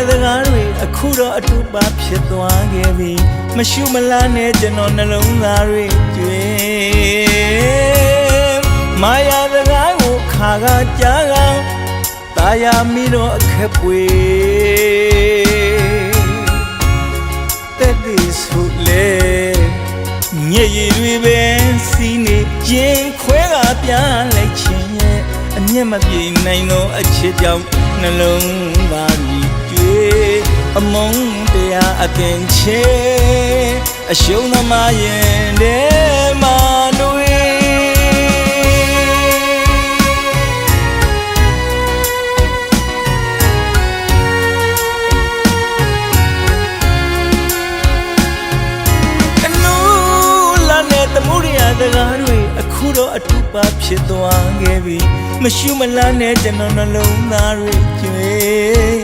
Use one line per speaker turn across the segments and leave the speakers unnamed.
စကားတွေအခုတော့အတူပါဖြစ်သွားခဲ့ပြီမရှုမလားနဲ့ကျွန်တော်နှလုံးသားတွေကျွေးမာယာစကားကိုခါကကြားကตาယာမိတော့အခက်ပွေတက်ဒီဆုလေညရည်တွေပဲစီးနေရင်ခွဲကပြလိုက်ခြင်းရဲ့အမျက်မပြေနိုင်တော့အချစ်ကြောင့်နှလုံးသားကြီးကျွေးအမုန်းတရားအတင်ချေအရှုံးသမားရင်တဲ့မာနွေတမှုရစကားတွေအခုတော့အတူပါဖြစ်သွားခဲ့ပြီမရှုမလားနဲ့ကျွန်တော်နှလုံးသားတွေကျွေး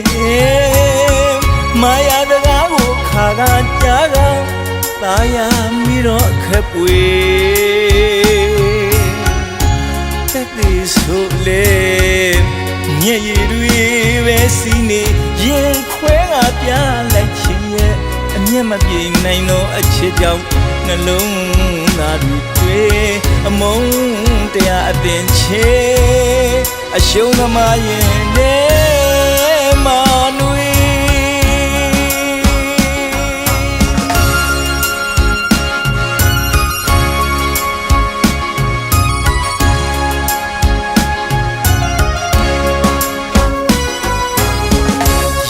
မာယာစကားကိုခါကကြားကตาယာမိတော့အခက်ပွေတက်သေးဆိုလေညရည်တွေပဲစီးနေရင်ခွဲကပြလိုက်ခြင်းရဲ့အမျက်မပြေနိုင်တော့အချစ်ကြောင့်နှလုံးသားတွေတွေ့အမုန်းတရားအတင်ချေအရှုံးသမားရင်နဲ့မာနွေ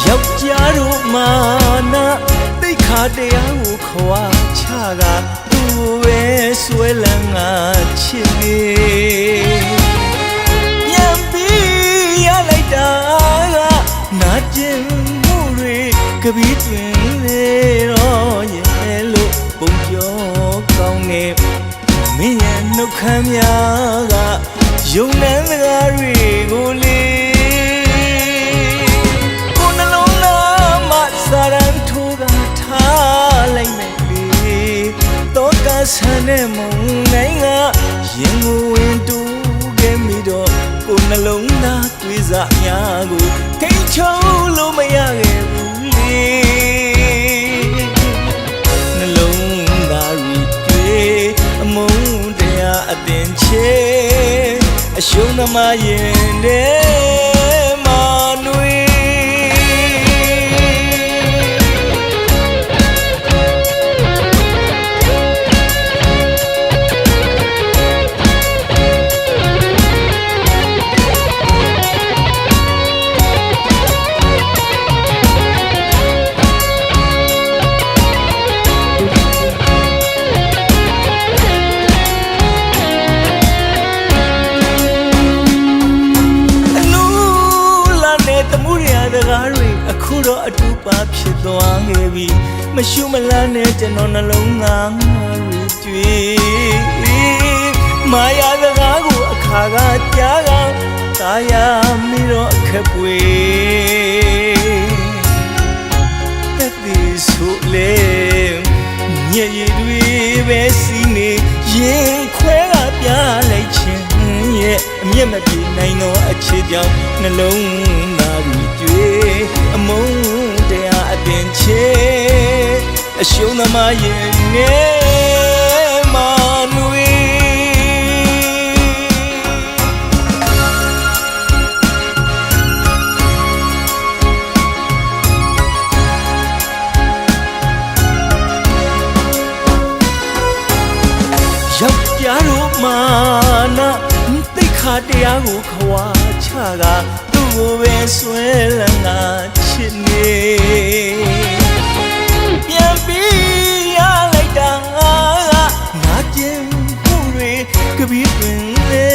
ယောက်ျားတို့မာနာတိတ်ခါတရားကိုခွာချကသူ့ပဲဆွဲလန်းငါချစ်နေပြန်ပြီးရလိုက်တာကနာကျင်မှုတွေကပီးတွင်လေတော့ရဲ့လို့ပုံပြောကောင်းနေမင်းရဲ့နှုတ်ခမ်းများကယုံနှမ်းစကားတွေကိုလေကိုနှလုံးသားမှာစာရန်ထိုးကထားလိုက်မယ်တော့ကဆန်တဲ့မုံနိုင်ကရင်ကိုဝင်တူးခဲ့မိတော့ကိုနှလုံးသားတွေးစားများကိုထိန်ချုံလို့မရခဲ့ဘူးလေနှလုံးသားတွေတွေးအမုန်းတရားအတင်ချေအရှုံးသမားရင်တဲ့မာနွေအခုတော့အတူပါဖြစ်သွားခဲ့ပြီမရှုမလားနဲ့ကျွန်တော်နှလုံးသားတွေကျွေးမာယာစကားကိုအခါကကြားကตาယာမိတော့အခက်ပွေတက်သေးဆိုလေညရည်တွေပဲစီးနေရင်ခွဲကပြလိုက်ခြင်းရဲ့အမျက်မပြေနိုင်တော့အချစ်ကြောင့်နှလုံးသားတွေကျွေးအမုန်းတရားအတင်ချေအရှုံးသမားရင်နဲ့မာနွေယောက်ျားတို့မာနာတိတ်ခါတရားကိုခွာချကသူ့ကိုပဲဆွဲလန်းတာချစ်နေပြန်ပြီးရလိုက်တာငါကျင်မှုတွေကပီးတွင်လေ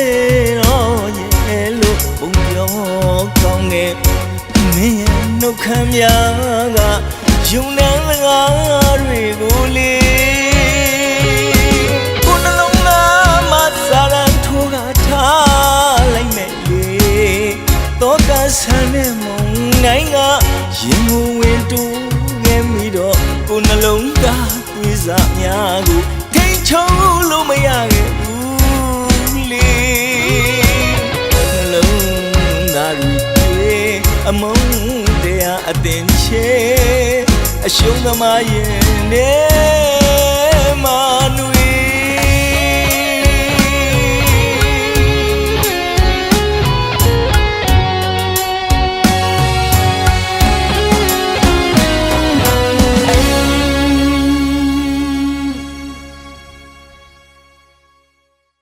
တော့ရဲ့လို့ပုံပြောကောင်းနေမင်းရဲ့နှုတ်ခမ်းများကယုံနှမ်းစကားတွေကိုလေတော့ကဆန်တဲ့မုံနိုင်ကရင်ကိုဝင်တူးခဲ့မိတော့ကိုနှလုံးသားတွေးစားများကိုထိန်ချုံလို့မရခဲ့ဘူးလေနှလုံးသားတွေအမုန်းတရားအတင် ချေအရှုံးသမားရင်နဲ့